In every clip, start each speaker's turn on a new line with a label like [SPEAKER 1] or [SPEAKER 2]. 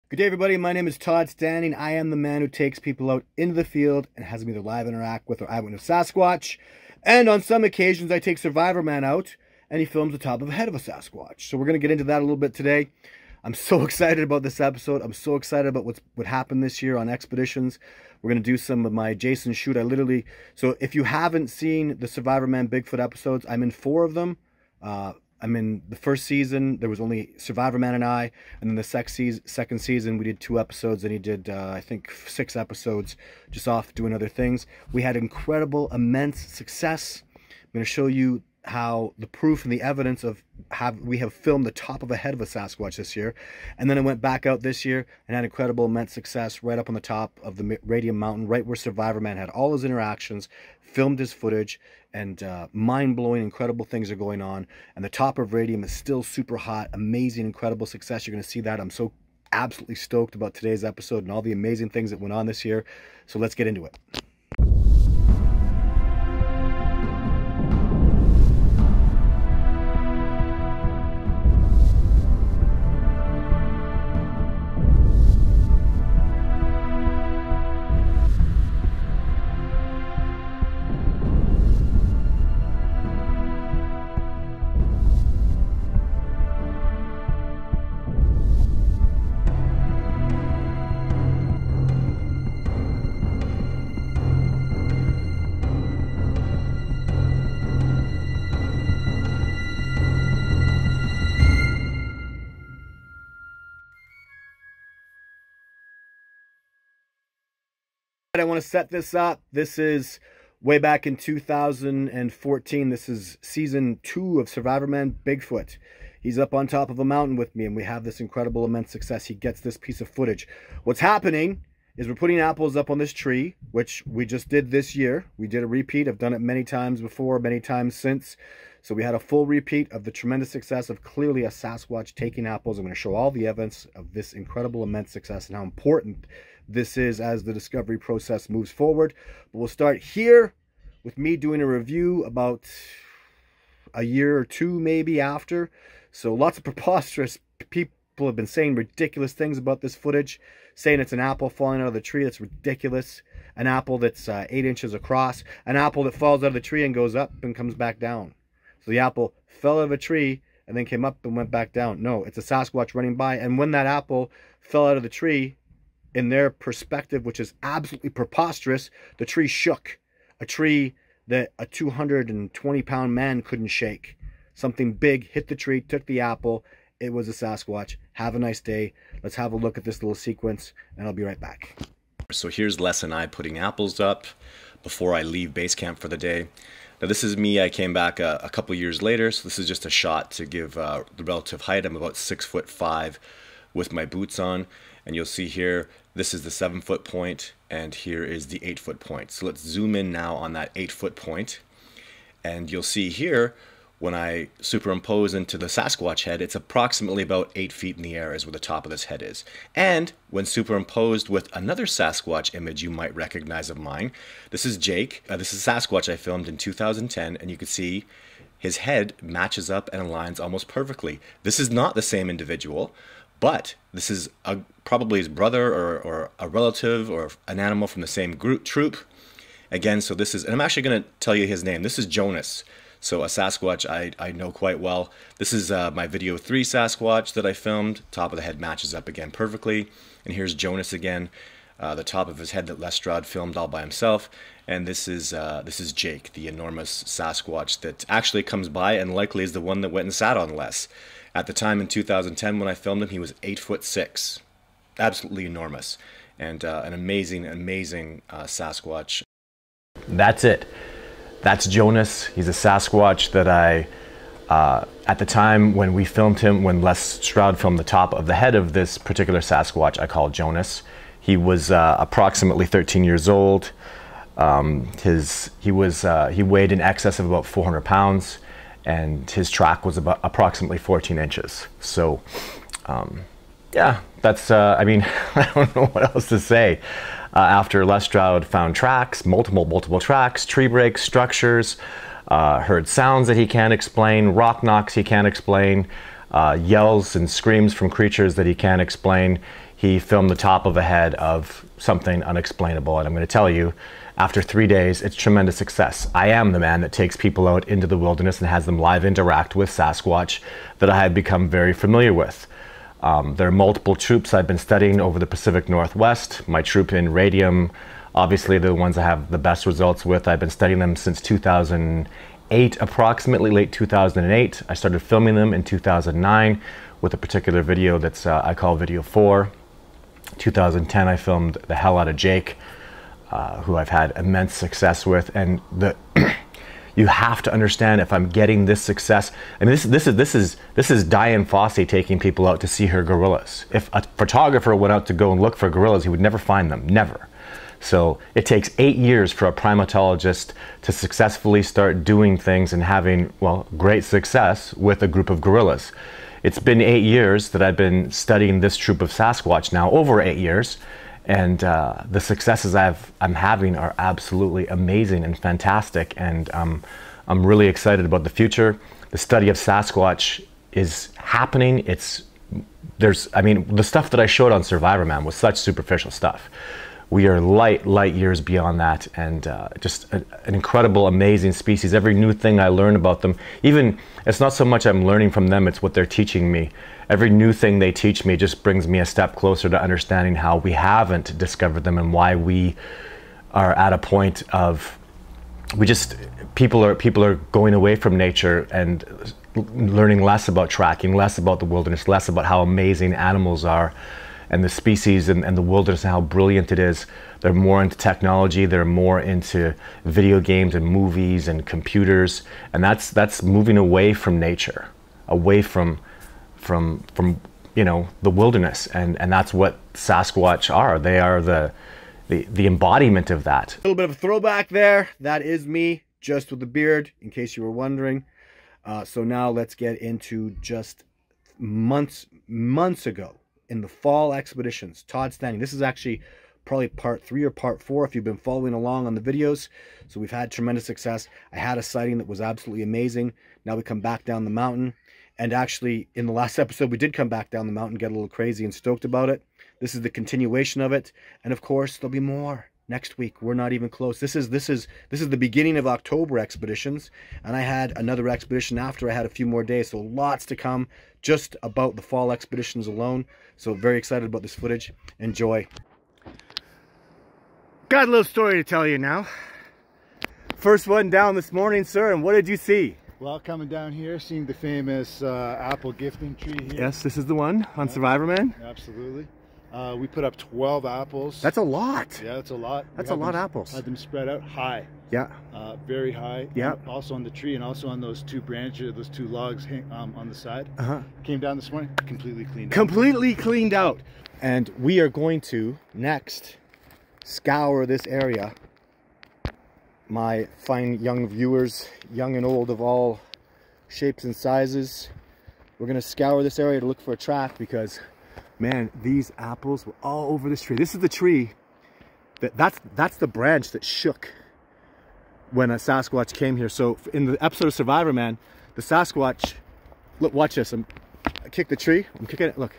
[SPEAKER 1] Good day, everybody. My name is Todd Standing. I am the man who takes people out into the field and has them either live interact with or eyewitness Sasquatch. And on some occasions, I take Survivorman out and he films the top of the head of a Sasquatch. So we're going to get into that a little bit today. I'm so excited about this episode. I'm so excited about what happened this year on expeditions. We're going to do some of my Jason shoot. So if you haven't seen the Survivorman Bigfoot episodes, I'm in 4 of them. I'm in the first season. There was only Survivorman and I. And then the second season, we did 2 episodes. And he did, I think, 6 episodes just off doing other things. We had incredible, immense success. I'm going to show you how the proof and the evidence of how we have filmed the top of a head of a Sasquatch this year. And then I went back out this year and had incredible, immense success right up on the top of the Radium Mountain, right where Survivorman had all his interactions, filmed his footage, and mind-blowing, incredible things are going on. And the top of Radium is still super hot, amazing, incredible success. You're going to see that. I'm so absolutely stoked about today's episode and all the amazing things that went on this year. So let's get into it. I want to set this up. This is way back in 2014. This is season 2 of Survivorman Bigfoot. He's up on top of a mountain with me and we have this incredible, immense success. He gets this piece of footage. What's happening is we're putting apples up on this tree, which we just did this year. We did a repeat. I've done it many times before, many times since. So we had a full repeat of the tremendous success of clearly a Sasquatch taking apples. I'm going to show all the evidence of this incredible, immense success and how important this is as the discovery process moves forward. But we'll start here with me doing a review about a year or 2 maybe after. So lots of preposterous people have been saying ridiculous things about this footage, saying it's an apple falling out of the tree. That's ridiculous. An apple that's 8 inches across. An apple that falls out of the tree and goes up and comes back down. So the apple fell out of a tree and then came up and went back down. No, it's a Sasquatch running by. And when that apple fell out of the tree, in their perspective, which is absolutely preposterous, the tree shook. A tree that a 220-pound man couldn't shake. Something big hit the tree, took the apple. It was a Sasquatch. Have a nice day. Let's have a look at this little sequence, and I'll be right back.
[SPEAKER 2] So here's Les and I putting apples up before I leave base camp for the day. Now this is me. I came back a couple years later, so this is just a shot to give the relative height. I'm about 6'5" with my boots on. And you'll see here, this is the 7-foot point, and here is the 8-foot point. So let's zoom in now on that 8-foot point. And you'll see here, when I superimpose into the Sasquatch head, it's approximately about 8 feet in the air is where the top of this head is. And when superimposed with another Sasquatch image you might recognize of mine, this is Jake. This is Sasquatch I filmed in 2010, and you can see his head matches up and aligns almost perfectly. This is not the same individual, but this is probably his brother or a relative or an animal from the same troop. Again, so this is, and I'm actually going to tell you his name. This is Jonas. So a Sasquatch I know quite well. This is my video 3 Sasquatch that I filmed. Top of the head matches up again perfectly. And here's Jonas again, the top of his head that Les Stroud filmed all by himself. And this is Jake, the enormous Sasquatch that actually comes by and likely is the one that went and sat on Les. At the time in 2010 when I filmed him, he was 8'6", absolutely enormous, and an amazing, amazing Sasquatch.
[SPEAKER 3] That's it. That's Jonas. He's a Sasquatch that at the time when we filmed him, when Les Stroud filmed the top of the head of this particular Sasquatch, I called Jonas. He was approximately 13 years old. He weighed in excess of about 400 pounds. And his track was about approximately 14 inches. So, yeah, that's, I mean, I don't know what else to say. After Les Stroud found tracks, multiple tracks, tree breaks, structures, heard sounds that he can't explain, rock knocks he can't explain, yells and screams from creatures that he can't explain. he filmed the top of a head of something unexplainable. And I'm going to tell you, after 3 days, it's tremendous success. I am the man that takes people out into the wilderness and has them live interact with Sasquatch that I have become very familiar with. There are multiple troops I've been studying over the Pacific Northwest. My troop in radium, obviously the ones I have the best results with. I've been studying them since 2008, approximately late 2008. I started filming them in 2009 with a particular video that's I call video 4. 2010 I filmed the hell out of Jake, who I've had immense success with. And you have to understand, if I'm getting this success, I mean, this is Diane Fossey taking people out to see her gorillas. If a photographer went out to go and look for gorillas, he would never find them, never. So it takes 8 years for a primatologist to successfully start doing things and having, well, great success with a group of gorillas. It's been 8 years that I've been studying this troop of Sasquatch now, over 8 years. And the successes I'm having are absolutely amazing and fantastic. And I'm really excited about the future. The study of Sasquatch is happening. I mean, the stuff that I showed on Survivorman was such superficial stuff. We are light years beyond that, and just an incredible, amazing species. Every new thing I learn about them, even, it's not so much I'm learning from them, it's what they're teaching me. Every new thing they teach me just brings me a step closer to understanding how we haven't discovered them and why we are at a point of, people are going away from nature and learning less about tracking, less about the wilderness, less about how amazing animals are and the species and the wilderness and how brilliant it is. They're more into technology, they're more into video games and movies and computers, and that's moving away from nature, away from you know, the wilderness, and that's what Sasquatch are. They are the embodiment of that.
[SPEAKER 1] A little bit of a throwback there. That is me, just with the beard, in case you were wondering. So now let's get into just months ago, in the fall expeditions, Todd Standing. This is actually probably part 3 or part 4 if you've been following along on the videos. So we've had tremendous success. I had a sighting that was absolutely amazing. Now we come back down the mountain. And actually, in the last episode, we did come back down the mountain, get a little crazy and stoked about it. This is the continuation of it. And of course, there'll be more next week. We're not even close. This is the beginning of October expeditions. And I had another expedition after. I had a few more days. So lots to come just about the fall expeditions alone. So very excited about this footage. Enjoy. Got a little story to tell you now. First one down this morning, sir. And what did you see?
[SPEAKER 4] Well, coming down here, seeing the famous apple gifting tree here.
[SPEAKER 1] Yes, this is the one on Survivorman.
[SPEAKER 4] Absolutely. We put up 12 apples.
[SPEAKER 1] That's a lot.
[SPEAKER 4] Yeah, that's a lot.
[SPEAKER 1] That's a lot of apples.
[SPEAKER 4] Had them spread out high.
[SPEAKER 1] Yeah.
[SPEAKER 4] Very high.
[SPEAKER 1] Yeah.
[SPEAKER 4] Also on the tree and also on those 2 branches, those 2 logs on the side.
[SPEAKER 1] Uh-huh.
[SPEAKER 4] Came down this morning, completely cleaned out.
[SPEAKER 1] Completely cleaned out. And we are going to next scour this area. My fine young viewers, young and old of all shapes and sizes, we're going to scour this area to look for a track because, man, these apples were all over this tree. This is the tree, that's the branch that shook when a Sasquatch came here. So in the episode of Survivorman, the Sasquatch, look, watch this, I kick the tree, I'm kicking it, look,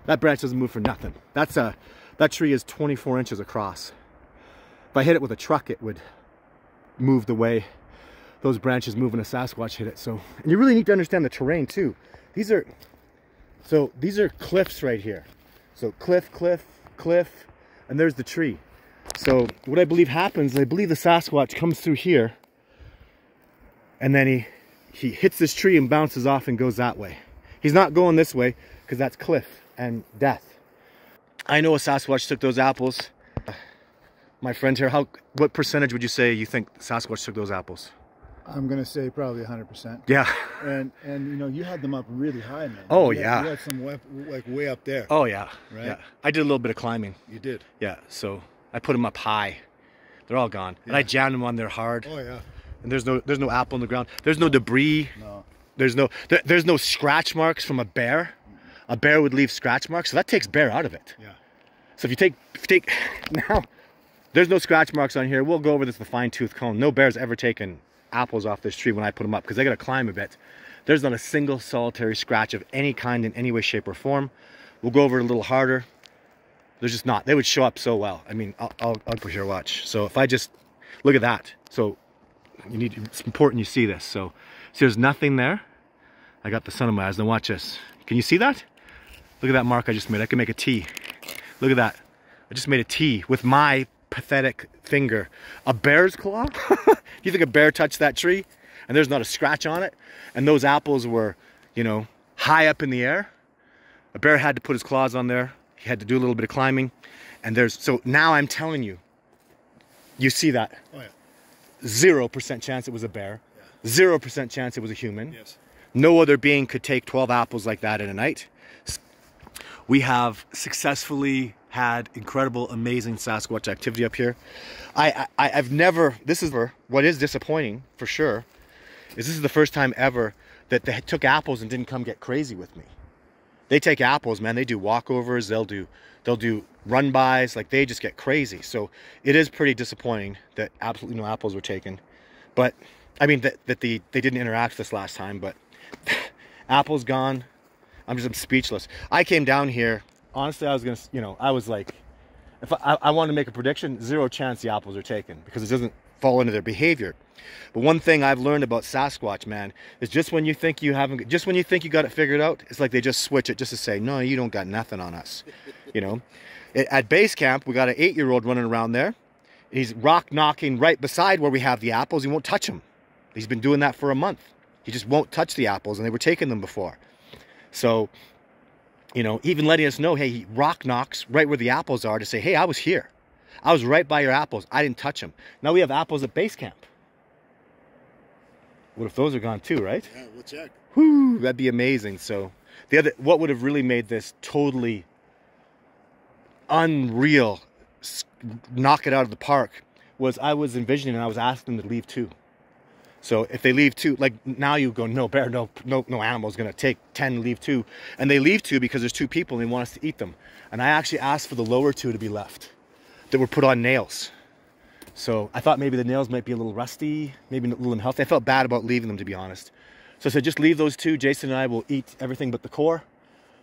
[SPEAKER 1] that branch doesn't move for nothing. That tree is 24 inches across. If I hit it with a truck, it would move the way those branches move when a Sasquatch hit it. So, and you really need to understand the terrain too. These are cliffs right here. So cliff, and there's the tree. So what I believe happens, I believe the Sasquatch comes through here, and then he hits this tree and bounces off and goes that way. He's not going this way because that's cliff and death. I know a Sasquatch took those apples. My friend here, what percentage would you say you think Sasquatch took those apples?
[SPEAKER 4] I'm gonna say probably 100%.
[SPEAKER 1] Yeah.
[SPEAKER 4] And you know, you had them up really high, man.
[SPEAKER 1] Oh
[SPEAKER 4] you
[SPEAKER 1] yeah.
[SPEAKER 4] You had some like way up there.
[SPEAKER 1] Oh yeah.
[SPEAKER 4] Right.
[SPEAKER 1] Yeah. I did a little bit of climbing.
[SPEAKER 4] You did.
[SPEAKER 1] Yeah. So I put them up high. They're all gone, and I jammed them on there hard.
[SPEAKER 4] Oh yeah.
[SPEAKER 1] And there's no apple on the ground. There's no debris.
[SPEAKER 4] No.
[SPEAKER 1] There's no scratch marks from a bear. A bear would leave scratch marks, so that takes bear out of it.
[SPEAKER 4] Yeah.
[SPEAKER 1] So if you take now, there's no scratch marks on here. We'll go over this with a fine-tooth comb. No bear's ever taken apples off this tree when I put them up because I gotta climb a bit. There's not a single solitary scratch of any kind in any way, shape, or form. We'll go over it a little harder. There's just not. They would show up so well. I mean, I'll go here, watch. So if I just, look at that. So it's important you see this. So there's nothing there. I got the sun in my eyes. Now watch this. Can you see that? Look at that mark I just made. I can make a T. Look at that. I just made a T with my pathetic finger. A bear's claw? You think a bear touched that tree and there's not a scratch on it? And those apples were, you know, high up in the air. A bear had to put his claws on there. He had to do a little bit of climbing. And so now I'm telling you, you see that? Oh yeah. 0% chance it was a bear. Yeah. 0% chance it was a human. Yes. No other being could take 12 apples like that in a night. We have successfully had incredible, amazing Sasquatch activity up here. I've never, what is disappointing for sure, is this is the first time ever that they took apples and didn't come get crazy with me. They take apples, man, they do walkovers, they'll do run-bys, like they just get crazy. So it is pretty disappointing that absolutely no apples were taken. But, I mean, that they didn't interact this last time, but apples gone. I'm speechless. I came down here, honestly, I was gonna, you know, I was like, if I wanted to make a prediction, 0 chance the apples are taken because it doesn't fall into their behavior. But one thing I've learned about Sasquatch, man, is just when you think you got it figured out, it's like they just switch it just to say, no, you don't got nothing on us. You know, at base camp, we got an 8-year-old running around there. He's rock knocking right beside where we have the apples. He won't touch them. He's been doing that for a month. He just won't touch the apples, and they were taking them before. So, you know, even letting us know, hey, he rock knocks right where the apples are to say, hey, I was here. I was right by your apples. I didn't touch them. Now we have apples at base camp. What if those are gone too, right?
[SPEAKER 4] Yeah, we'll check.
[SPEAKER 1] Whoo, that'd be amazing. So what would have really made this totally unreal, knock it out of the park, was I was envisioning and I was asking them to leave too. So if they leave too, like now you go, no bear, no animal is going to take 10 and leave too. And they leave too because there's 2 people and they want us to eat them. And I actually asked for the lower 2 to be left that were put on nails. So I thought maybe the nails might be a little rusty, maybe a little unhealthy. I felt bad about leaving them, to be honest. So I said, just leave those 2. Jason and I will eat everything but the core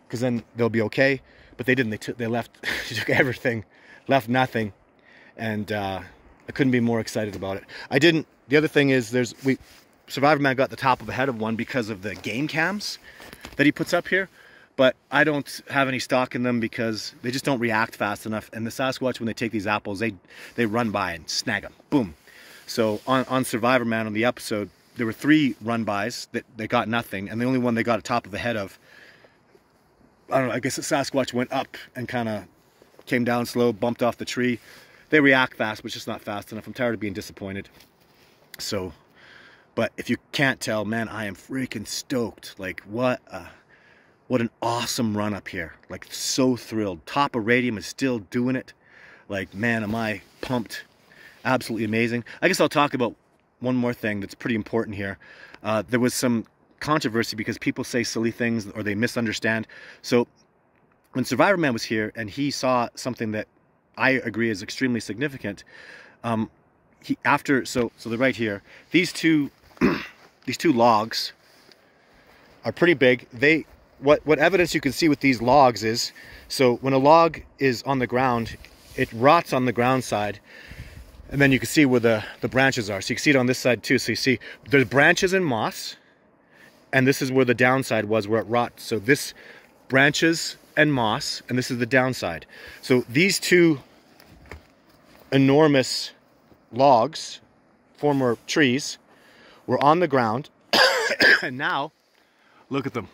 [SPEAKER 1] because then they'll be okay. But they didn't. They left, they took everything, left nothing. And I couldn't be more excited about it. The other thing is Survivorman got the top of the head of one because of the game cams that he puts up here. But I don't have any stock in them because they just don't react fast enough. And the Sasquatch, when they take these apples, they run by and snag them. Boom. So on Survivorman, on the episode, there were 3 run-bys that they got nothing. And the only one they got a top of the head of, I don't know, I guess the Sasquatch went up and kind of came down slow, bumped off the tree. They react fast, but it's just not fast enough. I'm tired of being disappointed. So, but if you can't tell, man, I am freaking stoked. Like, what an awesome run up here. Like, so thrilled. Top of Radium is still doing it. Like, man, am I pumped. Absolutely amazing. I guess I'll talk about one more thing that's pretty important here. There was some controversy because people say silly things or they misunderstand. So when Survivorman was here and he saw something that I agree is extremely significant, so they're right here. These two logs are pretty big. What evidence you can see with these logs is, so when a log is on the ground, it rots on the ground side, and then you can see where the branches are. So you can see it on this side too. So you see there's branches and moss, and this is where the downside was, where it rots. So this branches and moss, and this is the downside. So these 2 enormous logs, former trees, were on the ground, and now look at them.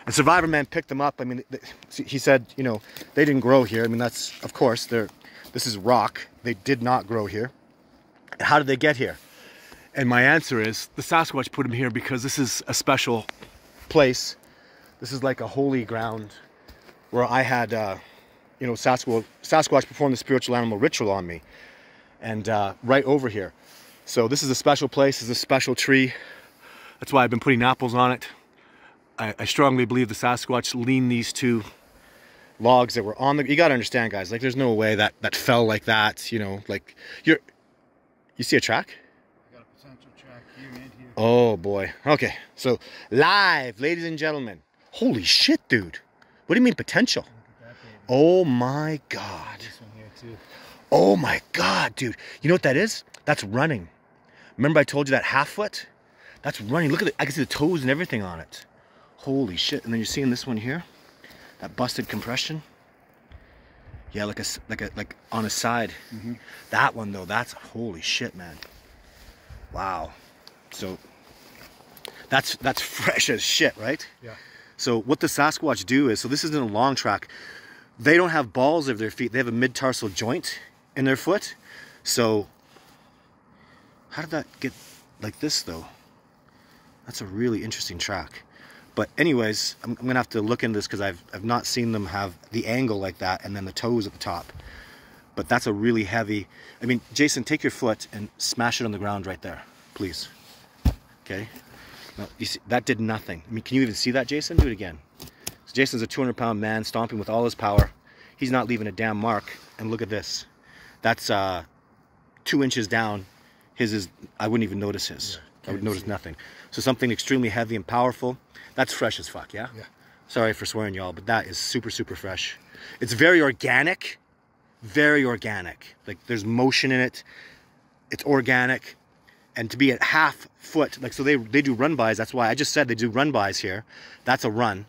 [SPEAKER 1] And Survivorman picked them up. I mean, he said, you know, they didn't grow here. I mean, that's, of course, this is rock. They did not grow here. How did they get here? And my answer is, the Sasquatch put them here because this is a special place. This is like a holy ground where I had, you know, Sasquatch performed the spiritual animal ritual on me. And right over here. So this is a special place. This is a special tree. That's why I've been putting apples on it. I strongly believe the Sasquatch leaned these 2 logs that were on the... You got to understand, guys. Like, there's no way that fell like that. You know, like you see a track?
[SPEAKER 4] I got a potential track here and here.
[SPEAKER 1] Oh boy. Okay. So live, ladies and gentlemen. Holy shit, dude. What do you mean potential?
[SPEAKER 4] Look at that baby.
[SPEAKER 1] Oh my God.
[SPEAKER 4] This one here too.
[SPEAKER 1] Oh my God, dude. You know what that is? That's running. Remember I told you that half foot? That's running. Look at it. I can see the toes and everything on it. Holy shit. And then you're seeing this one here? That busted compression. Yeah, like on a side.
[SPEAKER 4] Mm-hmm.
[SPEAKER 1] That one though, that's holy shit, man. Wow. So that's fresh as shit, right?
[SPEAKER 4] Yeah.
[SPEAKER 1] So what the Sasquatch do is, so this isn't a long track. They don't have balls of their feet. They have a mid-tarsal joint in their foot. So how did that get like this though? That's a really interesting track. But anyways, I'm gonna have to look into this because I've not seen them have the angle like that and then the toes at the top. But that's a really heavy, I mean, Jason, take your foot and smash it on the ground right there, please. Okay. Now, you see, that did nothing. I mean, can you even see that, Jason? Do it again. So Jason's a 200-pound man stomping with all his power. He's not leaving a damn mark. And look at this. That's 2 inches down. His is, I wouldn't even notice his. I would notice nothing. So something extremely heavy and powerful. That's fresh as fuck, yeah?
[SPEAKER 4] Yeah.
[SPEAKER 1] Sorry for swearing, y'all, but that is super, super fresh. It's very organic. Very organic. Like, there's motion in it. It's organic. And to be at half foot, like, so they do run-bys. That's why I just said they do run-bys here. That's a run.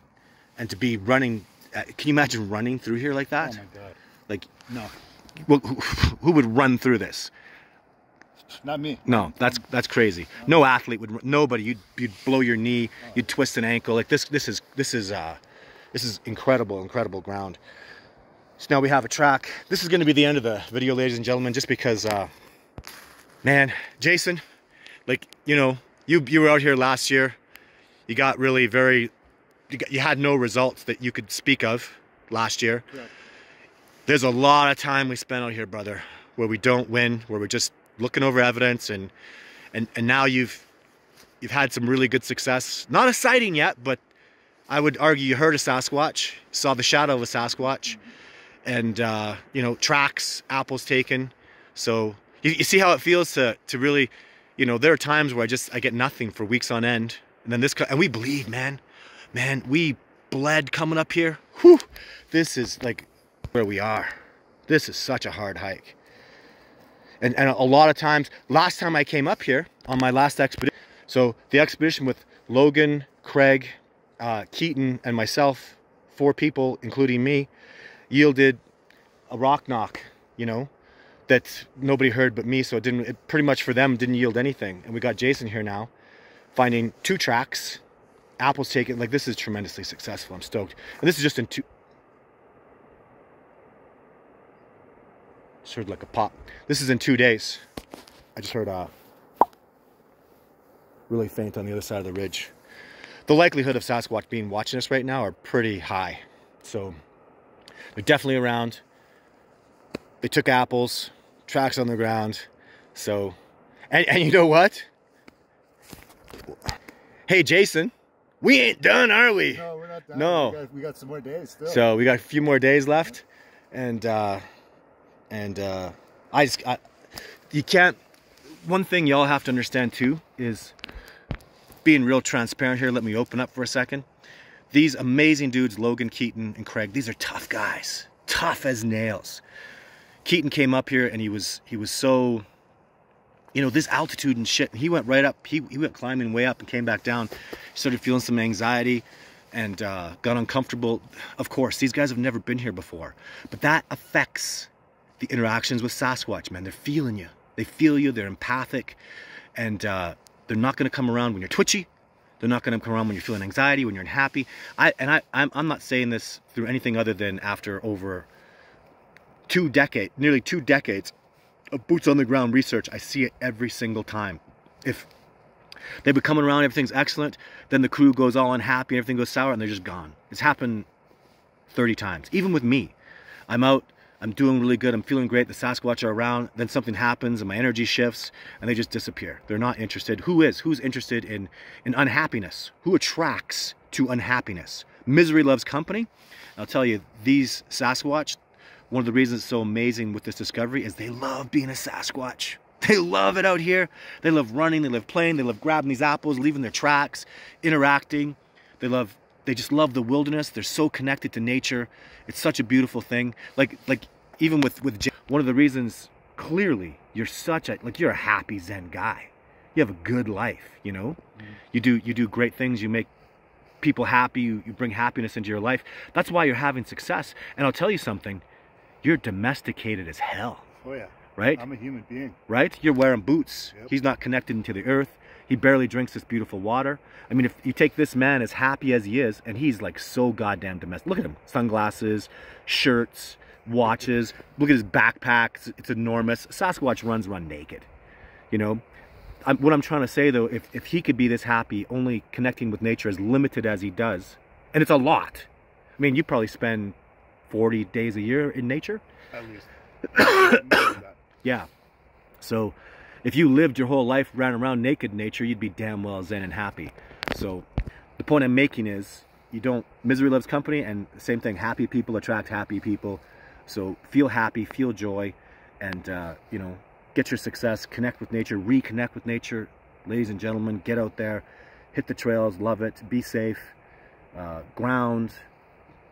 [SPEAKER 1] And to be running, can you imagine running through here like that?
[SPEAKER 4] Oh my God.
[SPEAKER 1] Like,
[SPEAKER 4] No.
[SPEAKER 1] well, who would run through this?
[SPEAKER 4] Not me.
[SPEAKER 1] No, that's crazy. No athlete would. Nobody. You'd blow your knee. You'd twist an ankle. Like this is incredible ground. So now we have a track. This is going to be the end of the video, ladies and gentlemen, just because, man, Jason, like, you know, you were out here last year. You got really you had no results that you could speak of last year.
[SPEAKER 4] Right.
[SPEAKER 1] There's a lot of time we spent out here, brother, where we don't win, where we're just looking over evidence, and now you've had some really good success. Not a sighting yet, but I would argue you heard a Sasquatch, saw the shadow of a Sasquatch, and you know, tracks, apples taken. So you see how it feels to really, you know, there are times where I get nothing for weeks on end, and then and we believe, man, we bled coming up here. Whew, this is like where we are. This is such a hard hike. And a lot of times, last time I came up here on my last expedition, so the expedition with Logan, Craig, Keaton, and myself, 4 people, including me, yielded a rock knock, you know, that nobody heard but me. So it pretty much for them didn't yield anything. And we got Jason here now, finding 2 tracks, apples taken. Like, this is tremendously successful. I'm stoked. And this is just in 2. Just heard like a pop. This is in 2 days. I just heard really faint on the other side of the ridge. The likelihood of Sasquatch being watching us right now are pretty high. So they're definitely around. They took apples, tracks on the ground. So, and you know what? Hey, Jason, we ain't done, are we?
[SPEAKER 4] No, we're not done.
[SPEAKER 1] No.
[SPEAKER 4] We got some more days still.
[SPEAKER 1] So we got a few more days left. And you can't, one thing y'all have to understand too is being real transparent here. Let me open up for a second. These amazing dudes, Logan, Keaton, and Craig, these are tough guys, tough as nails. Keaton came up here and he was so, you know, this altitude and shit, he went right up, he went climbing way up and came back down. He started feeling some anxiety and got uncomfortable. Of course, these guys have never been here before, but that affects the interactions with Sasquatch, man. They're feeling you. They feel you. They're empathic. And they're not going to come around when you're twitchy. They're not going to come around when you're feeling anxiety, when you're unhappy. I'm not saying this through anything other than after over nearly two decades of boots on the ground research. I see it every single time. If they've been coming around, everything's excellent, then the crew goes all unhappy, everything goes sour, and they're just gone. It's happened 30 times. Even with me. I'm out, I'm doing really good, I'm feeling great, the Sasquatch are around, then something happens and my energy shifts and they just disappear. They're not interested. Who's interested in unhappiness? Who attracts to unhappiness? Misery loves company. I'll tell you, these Sasquatch, one of the reasons it's so amazing with this discovery is they love being a Sasquatch. They love it out here. They love running, they love playing, they love grabbing these apples, leaving their tracks, interacting. They they just love the wilderness. They're so connected to nature. It's such a beautiful thing. Like even with Jay, one of the reasons, clearly, you're a happy Zen guy. You have a good life, you know? You do great things. You make people happy. You bring happiness into your life. That's why you're having success. And I'll tell you something, you're domesticated as hell.
[SPEAKER 4] Oh yeah.
[SPEAKER 1] Right?
[SPEAKER 4] I'm a human being.
[SPEAKER 1] Right? You're wearing boots.
[SPEAKER 4] Yep.
[SPEAKER 1] He's not connected into the earth. He barely drinks this beautiful water. I mean, if you take this man as happy as he is, and he's like so goddamn domestic. Look at him. Sunglasses, shirts, watches. Look at his backpack. It's enormous. Sasquatch run naked. You know? What I'm trying to say, though, if he could be this happy, only connecting with nature as limited as he does, and it's a lot. I mean, you probably spend 40 days a year in nature.
[SPEAKER 4] At least.
[SPEAKER 1] Yeah. So if you lived your whole life ran around naked in nature, you'd be damn well zen and happy. So the point I'm making is, misery loves company, and the same thing, happy people attract happy people. So feel happy, feel joy, and you know, get your success, connect with nature, reconnect with nature. Ladies and gentlemen, get out there, hit the trails, love it, be safe, ground,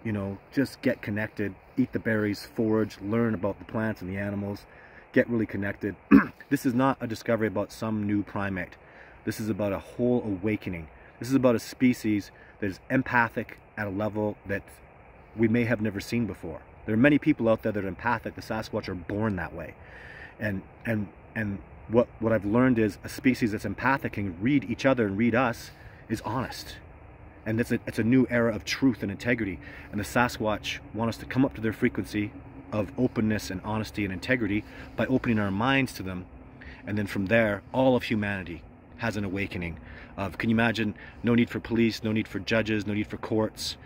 [SPEAKER 1] you know, just get connected, eat the berries, forage, learn about the plants and the animals, get really connected. This is not a discovery about some new primate. This is about a whole awakening. This is about a species that is empathic at a level that we may have never seen before. There are many people out there that are empathic. The Sasquatch are born that way. And what I've learned is a species that's empathic and read each other and read us is honest. And it's a new era of truth and integrity. And the Sasquatch want us to come up to their frequency of openness and honesty and integrity by opening our minds to them. And then from there, all of humanity has an awakening of, can you imagine, no need for police, no need for judges, no need for courts.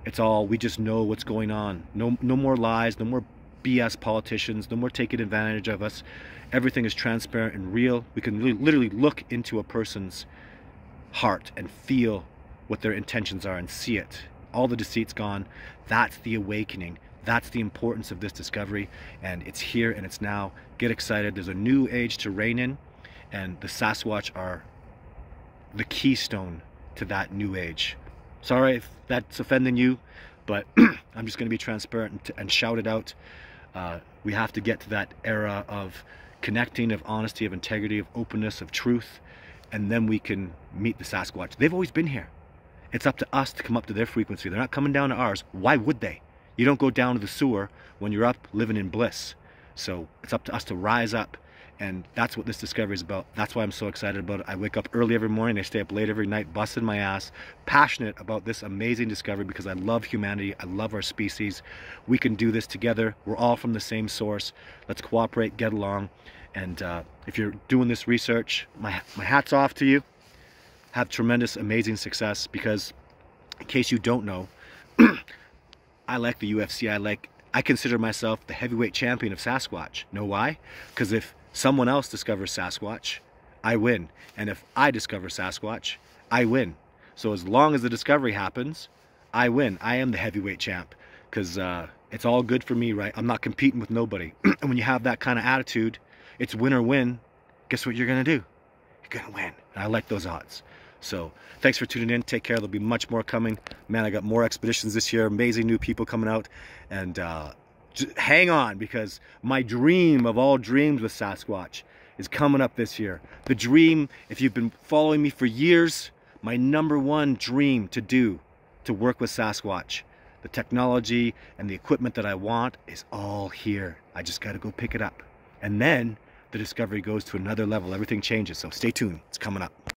[SPEAKER 1] It's all, we just know what's going on. No more lies, no more BS politicians, no more taking advantage of us. Everything is transparent and real. We can literally look into a person's heart and feel what their intentions are and see it. All the deceit's gone. That's the awakening. That's the importance of this discovery, and it's here and it's now. Get excited. There's a new age to reign in, and the Sasquatch are the keystone to that new age. Sorry if that's offending you, but I'm just going to be transparent and shout it out. We have to get to that era of connecting, of honesty, of integrity, of openness, of truth, and then we can meet the Sasquatch. They've always been here. It's up to us to come up to their frequency. They're not coming down to ours. Why would they? You don't go down to the sewer when you're up living in bliss. So it's up to us to rise up, and that's what this discovery is about. That's why I'm so excited about it. I wake up early every morning, I stay up late every night, busting my ass, passionate about this amazing discovery because I love humanity, I love our species. We can do this together. We're all from the same source. Let's cooperate, get along, and if you're doing this research, my hat's off to you. Have tremendous, amazing success, because in case you don't know, I like the UFC. I consider myself the heavyweight champion of Sasquatch. Know why? Because if someone else discovers Sasquatch, I win. And if I discover Sasquatch, I win. So as long as the discovery happens, I win. I am the heavyweight champ, because it's all good for me, right? I'm not competing with nobody. And when you have that kind of attitude, it's win or win. Guess what you're going to do? You're going to win. And I like those odds. So thanks for tuning in. Take care. There'll be much more coming. Man, I got more expeditions this year. Amazing new people coming out. And just hang on, because my dream of all dreams with Sasquatch is coming up this year. The dream, if you've been following me for years, my #1 dream to work with Sasquatch. The technology and the equipment that I want is all here. I just got to go pick it up. And then the discovery goes to another level. Everything changes. So stay tuned. It's coming up.